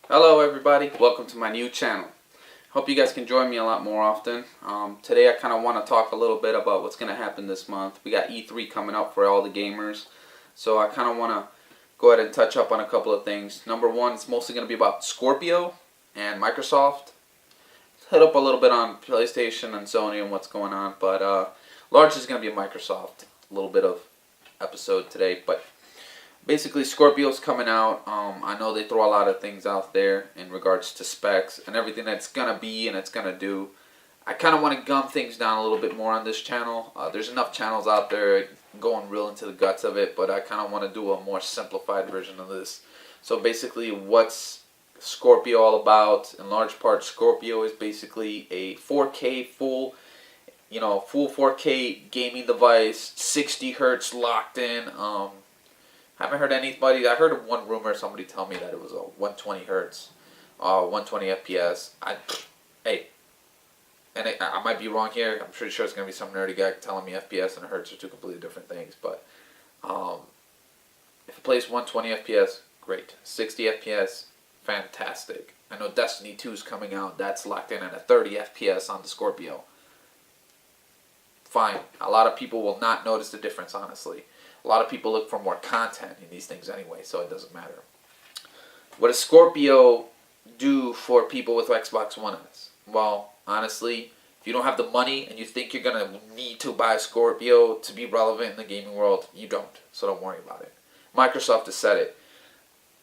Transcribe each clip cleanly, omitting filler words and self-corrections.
Hello everybody, welcome to my new channel. Hope you guys can join me a lot more often. Today I kind of want to talk a little bit about what's going to happen this month. We got E3 coming up for all the gamers, so I kind of want to go ahead and touch up on a couple of things. Number one, it's mostly going to be about Scorpio and Microsoft. Hit up a little bit on PlayStation and Sony and what's going on, but largely is going to be a Microsoft. A little bit of episode today, but basically, Scorpio's coming out. I know they throw a lot of things out there in regards to specs and everything that's going to be and it's going to do. I kind of want to gum things down a little bit more on this channel. There's enough channels out there going real into the guts of it, but I kind of want to do a more simplified version of this. So basically, what's Scorpio all about? In large part, Scorpio is basically a 4K full 4K gaming device, 60 hertz locked in. Haven't heard anybody. I heard one rumor. Somebody tell me that it was a 120 hertz, 120 FPS. I might be wrong here. I'm pretty sure it's gonna be some nerdy guy telling me FPS and hertz are two completely different things. But if it plays 120 FPS, great. 60 FPS, fantastic. I know Destiny 2 is coming out. That's locked in at a 30 FPS on the Scorpio. Fine. A lot of people will not notice the difference, honestly. A lot of people look for more content in these things anyway, so it doesn't matter. What does Scorpio do for people with Xbox One S? Well, honestly, if you don't have the money and you think you're going to need to buy a Scorpio to be relevant in the gaming world, you don't, so don't worry about it. Microsoft has said it.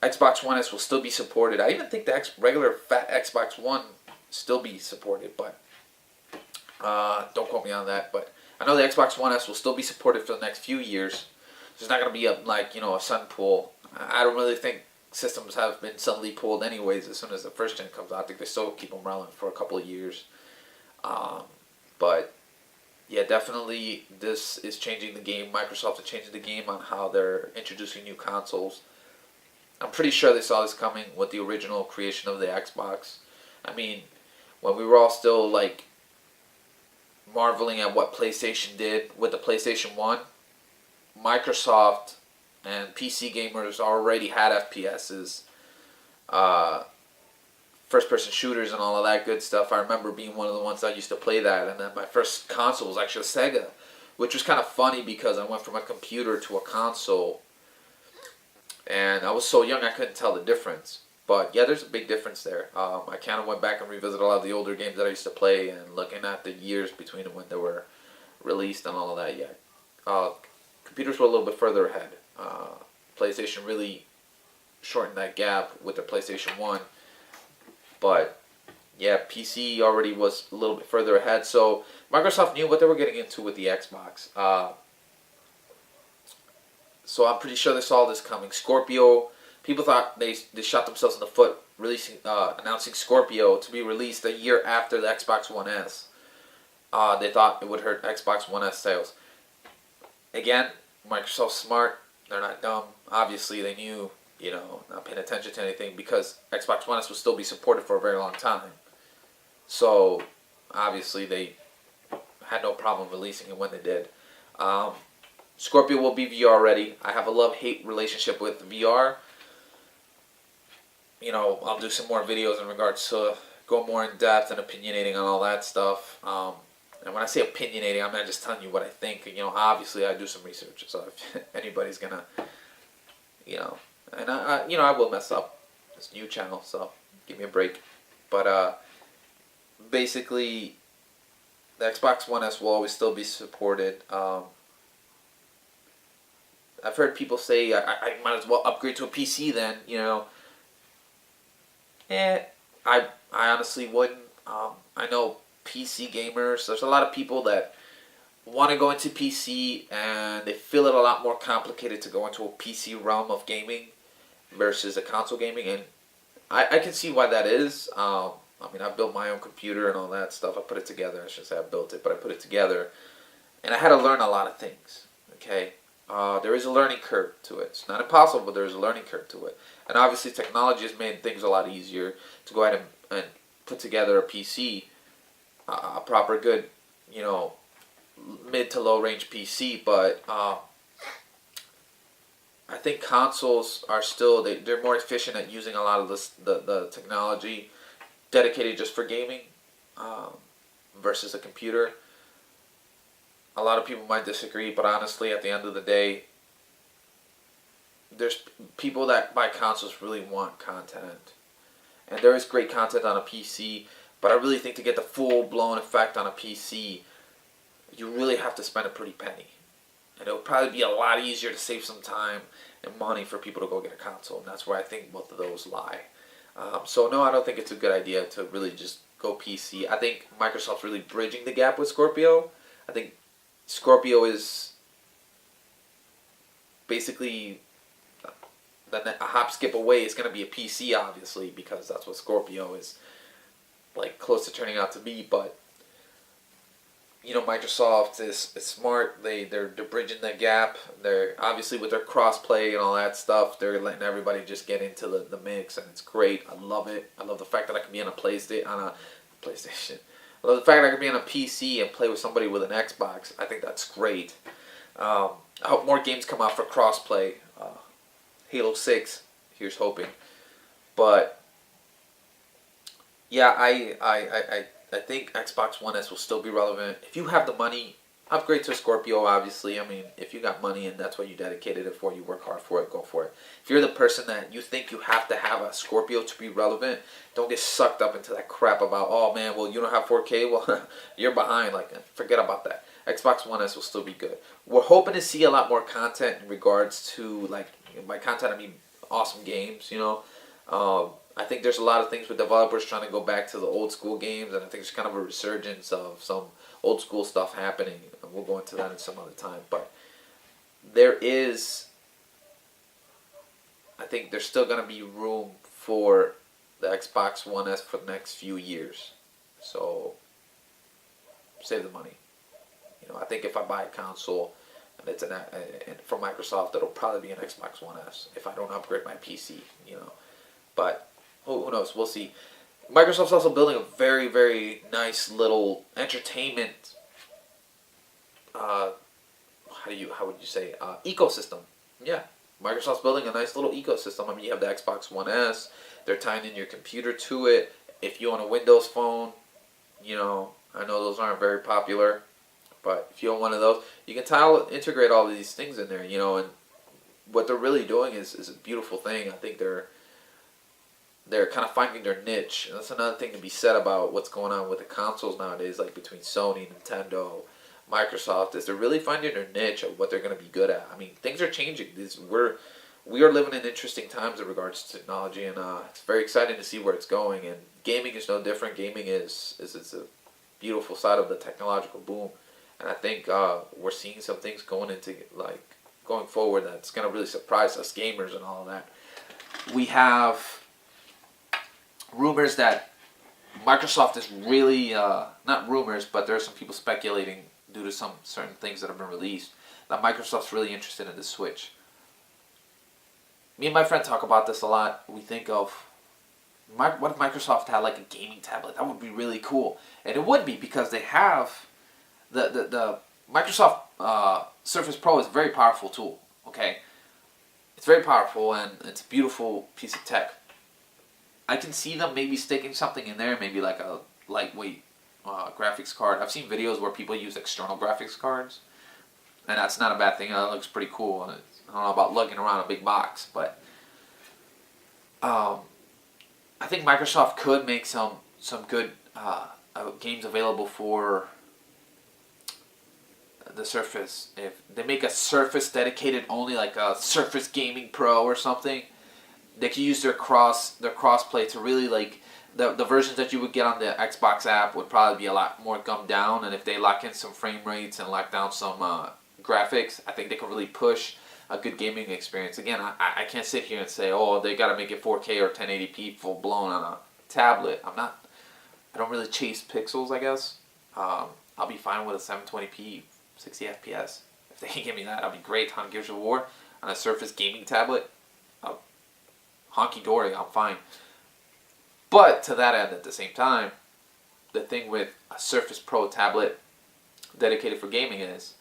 Xbox One S will still be supported. I even think the regular fat Xbox One still be supported, but don't quote me on that. But I know the Xbox One S will still be supported for the next few years. There's not going to be a sun pool. I don't really think systems have been suddenly pulled anyways as soon as the first gen comes out. I think they still keep them relevant for a couple of years. But yeah, definitely this is changing the game. Microsoft is changing the game on how they're introducing new consoles. I'm pretty sure they saw this coming with the original creation of the Xbox. I mean, when we were all still marveling at what PlayStation did with the PlayStation 1, Microsoft and PC gamers already had FPSs, first-person shooters and all of that good stuff. I remember being one of the ones that used to play that, and then my first console was actually a Sega, which was kind of funny because I went from a computer to a console, and I was so young I couldn't tell the difference. But yeah, there's a big difference there. I kind of went back and revisited a lot of the older games that I used to play, and looking at the years between when they were released and all of that, yeah. Computers were a little bit further ahead. PlayStation really shortened that gap with the PlayStation 1. But yeah, PC already was a little bit further ahead. So Microsoft knew what they were getting into with the Xbox. So I'm pretty sure they saw this coming. Scorpio, people thought they shot themselves in the foot announcing Scorpio to be released a year after the Xbox One S. They thought it would hurt Xbox One S sales. Again, Microsoft's smart. They're not dumb. Obviously, they knew, not paying attention to anything because Xbox One S will still be supported for a very long time. So, obviously, they had no problem releasing it when they did. Scorpio will be VR ready. I have a love-hate relationship with VR. I'll do some more videos in regards to go more in depth and opinionating on all that stuff. And when I say opinionating, I'm not just telling you what I think. Obviously I do some research. So if anybody's gonna, and I will mess up. It's a new channel, so give me a break. But basically, the Xbox One S will always still be supported. I've heard people say I might as well upgrade to a PC then. I honestly wouldn't. I know PC gamers, there's a lot of people that want to go into PC and they feel it a lot more complicated to go into a PC realm of gaming versus a console gaming, and I can see why that is. I built my own computer and all that stuff. I put it together. I shouldn't say I built it, but I put it together, and I had to learn a lot of things. Okay, there is a learning curve to it. It's not impossible, but there is a learning curve to it, and obviously technology has made things a lot easier to go ahead and put together a PC. A proper good, mid to low range PC, but I think consoles are still they're more efficient at using a lot of the technology dedicated just for gaming, um, versus a computer. A lot of people might disagree, but honestly, at the end of the day, there's people that buy consoles really want content, and there is great content on a PC. But I really think to get the full blown effect on a PC, you really have to spend a pretty penny. And it would probably be a lot easier to save some time and money for people to go get a console. And that's where I think both of those lie. So no, I don't think it's a good idea to really just go PC. I think Microsoft's really bridging the gap with Scorpio. I think Scorpio is basically a hop skip away. It's going to be a PC, obviously, because that's what Scorpio is like close to turning out to be. But Microsoft is smart. They're bridging that gap. They're obviously with their crossplay and all that stuff. They're letting everybody just get into the mix, and it's great. I love it. I love the fact that I can be on a PlayStation. I love the fact that I can be on a PC and play with somebody with an Xbox. I think that's great. I hope more games come out for crossplay. Halo 6, here's hoping. But yeah, I think Xbox One S will still be relevant. If you have the money, upgrade to a Scorpio, obviously. I mean, if you got money and that's what you dedicated it for, you work hard for it, go for it. If you're the person that you think you have to have a Scorpio to be relevant, don't get sucked up into that crap about, oh man, well, you don't have 4K? Well, you're behind. Like, forget about that. Xbox One S will still be good. We're hoping to see a lot more content in regards to, like, by content I mean awesome games, I think there's a lot of things with developers trying to go back to the old school games, and I think there's kind of a resurgence of some old school stuff happening. And we'll go into that in some other time. But I think there's still going to be room for the Xbox One S for the next few years. So save the money. I think if I buy a console and it's from Microsoft, it'll probably be an Xbox One S if I don't upgrade my PC. But who knows? We'll see. Microsoft's also building a very, very nice little entertainment. How would you say ecosystem? Yeah, Microsoft's building a nice little ecosystem. I mean, you have the Xbox One S. They're tying in your computer to it. If you own a Windows phone, I know those aren't very popular, but if you own one of those, you can integrate all of these things in there. And what they're really doing is a beautiful thing. I think they're kind of finding their niche. And that's another thing to be said about what's going on with the consoles nowadays, like between Sony, Nintendo, Microsoft, is they're really finding their niche of what they're going to be good at. I mean, things are changing. We are living in interesting times in regards to technology, and it's very exciting to see where it's going. And gaming is no different. Gaming is it's a beautiful side of the technological boom. And I think we're seeing some things going forward that's going to really surprise us gamers and all of that. We have rumors that Microsoft is really, not rumors, but there are some people speculating due to some certain things that have been released, that Microsoft's really interested in the Switch. Me and my friend talk about this a lot. We think of, what if Microsoft had like a gaming tablet? That would be really cool. And it would be, because they have, the Microsoft Surface Pro is a very powerful tool, okay? It's very powerful, and it's a beautiful piece of tech. I can see them maybe sticking something in there, maybe like a lightweight graphics card. I've seen videos where people use external graphics cards, and that's not a bad thing. That looks pretty cool. And I don't know about lugging around a big box, but I think Microsoft could make some good games available for the Surface. If they make a Surface dedicated only, like a Surface Gaming Pro or something, they can use their crossplay to really, like, the versions that you would get on the Xbox app would probably be a lot more gummed down, and if they lock in some frame rates and lock down some graphics, I think they can really push a good gaming experience. Again, I can't sit here and say, oh, they got to make it 4K or 1080p full blown on a tablet. I don't really chase pixels, I guess. I'll be fine with a 720p, 60 FPS. If they can give me that, that'd be great. On Gears of War on a Surface gaming tablet, honky-dory, I'm fine. But to that end, at the same time, the thing with a Surface Pro tablet dedicated for gaming is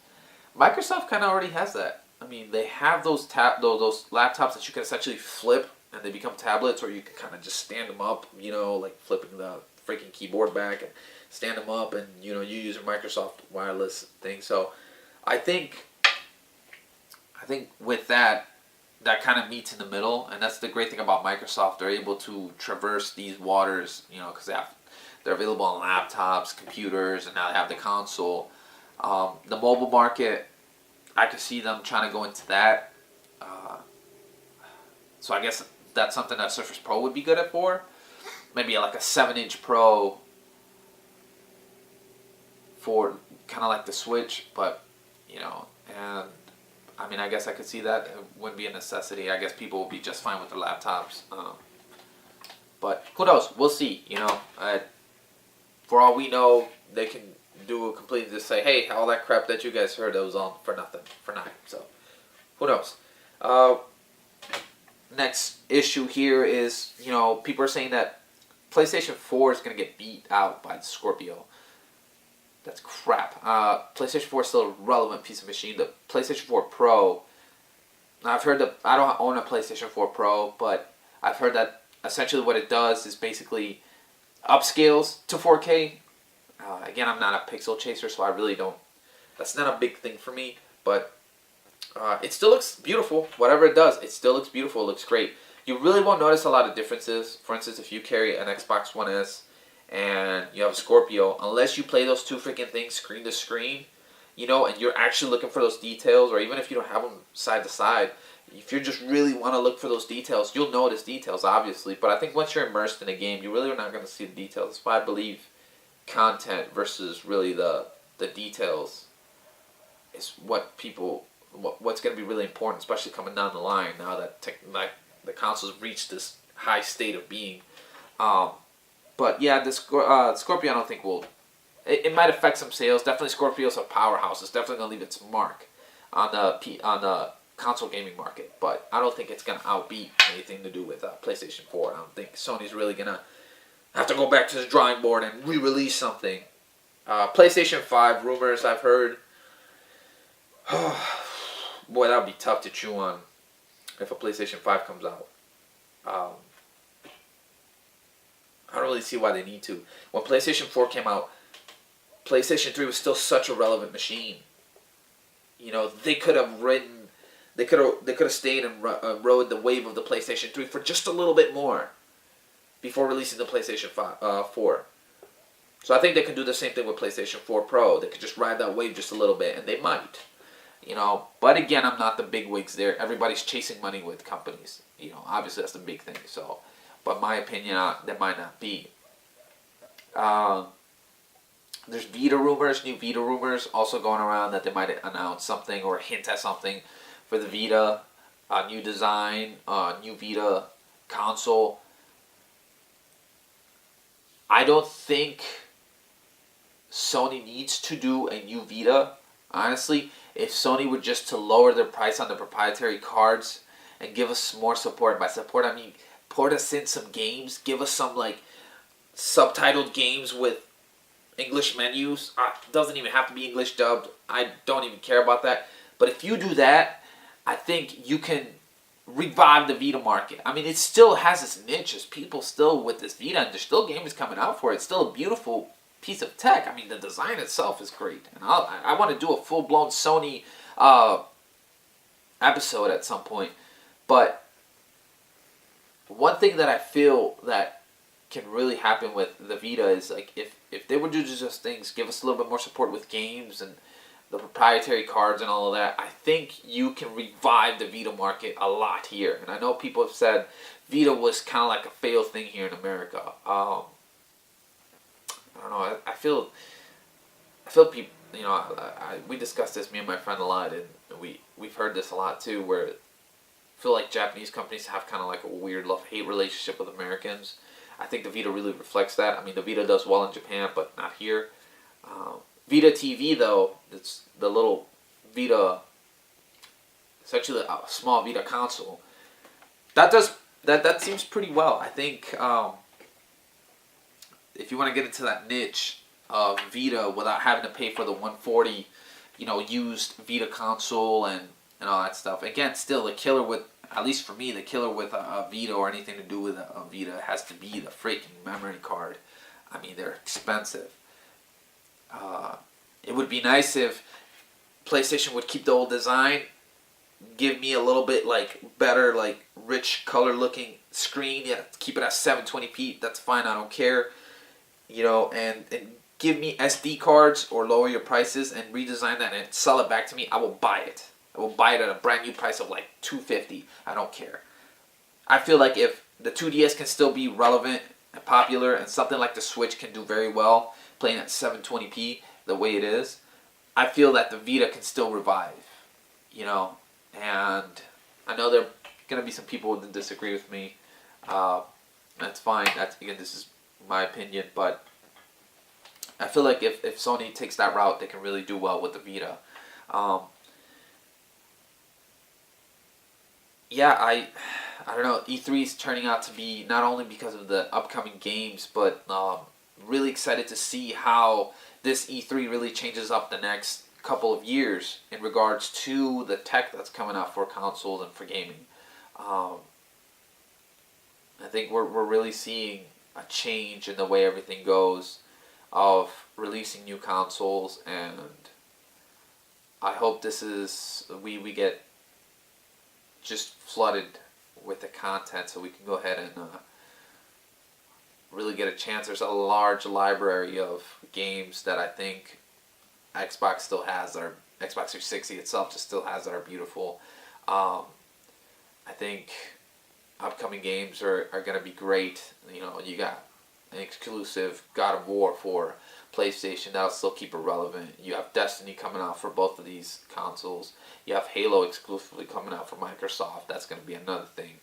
Microsoft kind of already has that. I mean, they have those laptops that you can essentially flip and they become tablets, or you can kind of just stand them up, like flipping the freaking keyboard back and stand them up, and you use a Microsoft wireless thing. So, I think with that kind of meets in the middle, and that's the great thing about Microsoft. They're able to traverse these waters, because they're available on laptops, computers, and now they have the console. The mobile market, I could see them trying to go into that. So I guess that's something that Surface Pro would be good at for. Maybe like a 7-inch Pro for kind of like the Switch, but, and I mean, I guess I could see that. It wouldn't be a necessity. I guess people will be just fine with their laptops. But who knows? We'll see, For all we know, they can do a completely just say, hey, all that crap that you guys heard, that was all for nothing, for nothing. So, who knows? Next issue here is, people are saying that PlayStation 4 is going to get beat out by the Scorpio. That's crap. PlayStation 4 is still a relevant piece of machine. The PlayStation 4 Pro, I've heard that, I don't own a PlayStation 4 Pro, but I've heard that essentially what it does is basically upscales to 4K. Again, I'm not a pixel chaser, so I really don't, that's not a big thing for me, but it still looks beautiful. Whatever it does, it still looks beautiful. It looks great. You really won't notice a lot of differences. For instance, if you carry an Xbox One S and you have a Scorpio, unless you play those two freaking things screen to screen, and you're actually looking for those details, or even if you don't have them side to side, if you just really want to look for those details, you'll notice details, obviously. But I think once you're immersed in a game, you really are not going to see the details. That's why I believe content versus really the details is what people, what's going to be really important, especially coming down the line now that the consoles reached this high state of being. But yeah, the Scorpio I don't think will. It might affect some sales. Definitely, Scorpio's a powerhouse. It's definitely going to leave its mark on the console gaming market. But I don't think it's going to outbeat anything to do with PlayStation 4. I don't think Sony's really going to have to go back to the drawing board and re-release something. PlayStation 5 rumors I've heard. Boy, that would be tough to chew on if a PlayStation 5 comes out. I don't really see why they need to. When PlayStation 4 came out, PlayStation 3 was still such a relevant machine. They could have stayed and rode the wave of the PlayStation 3 for just a little bit more before releasing the PlayStation 4. So I think they can do the same thing with PlayStation 4 Pro. They could just ride that wave just a little bit, and they might. But again, I'm not the big wigs there. Everybody's chasing money with companies. Obviously that's the big thing. So, but my opinion, that might not be. There's Vita rumors, new Vita rumors also going around that they might announce something or hint at something for the Vita, new design, new Vita console. I don't think Sony needs to do a new Vita. Honestly, if Sony were just to lower their price on the proprietary cards and give us more support, by support I mean port us in some games, give us some subtitled games with English menus. Doesn't even have to be English dubbed. I don't even care about that. But if you do that, I think you can revive the Vita market. I mean, it still has its niche. There's people still with this Vita, and there's still games coming out for it. It's still a beautiful piece of tech. I mean, the design itself is great. And I want to do a full-blown Sony episode at some point. But one thing that I feel that can really happen with the Vita is if they were to do just things, give us a little bit more support with games and the proprietary cards and all of that, I think you can revive the Vita market a lot here. And I know people have said Vita was kind of like a failed thing here in America. I don't know. I feel people. We discussed this, me and my friend, a lot, and we've heard this a lot too. Where I feel like Japanese companies have kind of like a weird love-hate relationship with Americans. I think the Vita really reflects that. I mean, the Vita does well in Japan, but not here. Vita TV, though, it's the little Vita, essentially a small Vita console. That seems pretty well. I think if you want to get into that niche of Vita without having to pay for the $140, used Vita console and and all that stuff. Again, still the killer with, at least for me, the killer with a Vita or anything to do with a Vita has to be the freaking memory card. I mean, they're expensive. It would be nice if PlayStation would keep the old design, give me a little bit like better, like rich color looking screen. Yeah, keep it at 720p. That's fine. I don't care. You know, and give me SD cards or lower your prices and redesign that and sell it back to me. I will buy it. I will buy it at a brand new price of like $250. I don't care. I feel like if the 2DS can still be relevant and popular, and something like the Switch can do very well playing at 720p the way it is, I feel that the Vita can still revive. You know, and I know there are going to be some people that disagree with me. That's fine. That's, again, this is my opinion, but I feel like if Sony takes that route, they can really do well with the Vita. Yeah, I don't know. E3 is turning out to be, not only because of the upcoming games, but really excited to see how this E3 really changes up the next couple of years in regards to the tech that's coming out for consoles and for gaming. I think we're really seeing a change in the way everything goes of releasing new consoles, and I hope this is, we get just flooded with the content so we can go ahead and really get a chance. There's a large library of games that I think Xbox still has, or Xbox 360 itself just still has, that are beautiful. I think upcoming games are going to be great. You know, you got an exclusive God of War for PlayStation that'll still keep it relevant. You have Destiny coming out for both of these consoles. You have Halo exclusively coming out for Microsoft. That's going to be another thing.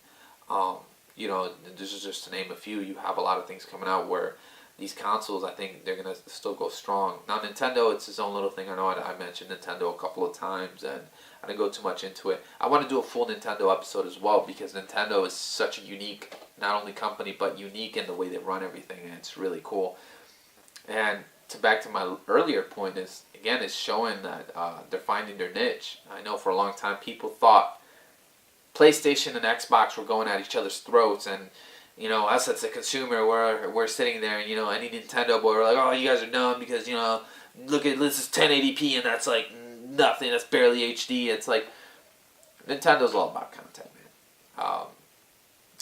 You know, this is just to name a few. You have a lot of things coming out where these consoles, I think they're going to still go strong. Now, Nintendo, it's its own little thing. I know I mentioned Nintendo a couple of times, and I didn't go too much into it. I want to do a full Nintendo episode as well, because Nintendo is such a unique, not only company, but unique in the way they run everything, and it's really cool. And back to my earlier point is, again, it's showing that they're finding their niche. I know for a long time people thought PlayStation and Xbox were going at each other's throats, and you know, us as a consumer, we're sitting there, and you know, any Nintendo boy, we're like, oh, you guys are dumb because, you know, look at this is 1080p and that's like nothing, that's barely HD. It's like Nintendo's all about content, man.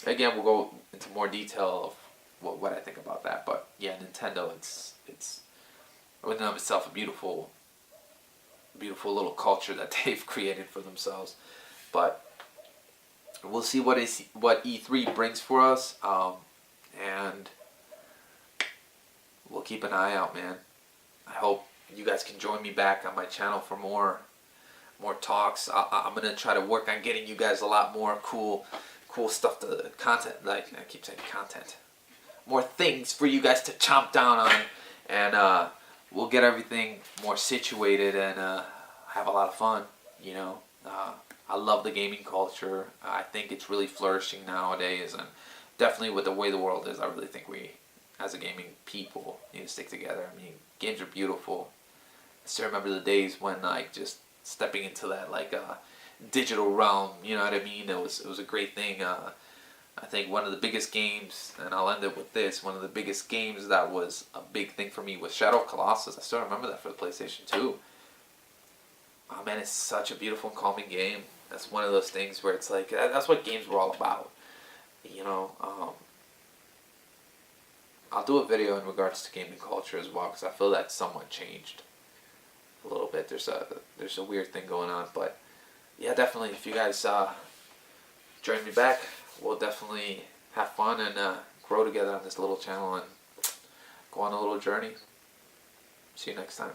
Again, we'll go into more detail of what I think about that, but yeah, Nintendo, it's in and of itself a beautiful little culture that they've created for themselves. But we'll see what E3 brings for us, and we'll keep an eye out, man. I hope you guys can join me back on my channel for more talks. I'm gonna try to work on getting you guys a lot more cool stuff, to content. Like I keep saying, content, more things for you guys to chomp down on, and we'll get everything more situated and have a lot of fun. You know. I love the gaming culture. I think it's really flourishing nowadays, and definitely with the way the world is, I really think we, as a gaming people, need to stick together. I mean, games are beautiful. I still remember the days when, like, just stepping into that, like, digital realm, you know what I mean? It was a great thing. I think one of the biggest games, and I'll end it with this, one of the biggest games that was a big thing for me was Shadow of Colossus. I still remember that for the PlayStation 2. Oh man, it's such a beautiful and calming game. That's one of those things where it's like, that's what games were all about. You know, I'll do a video in regards to gaming culture as well, because I feel that's somewhat changed a little bit. There's a weird thing going on, but yeah, definitely, if you guys join me back, we'll definitely have fun and grow together on this little channel and go on a little journey. See you next time.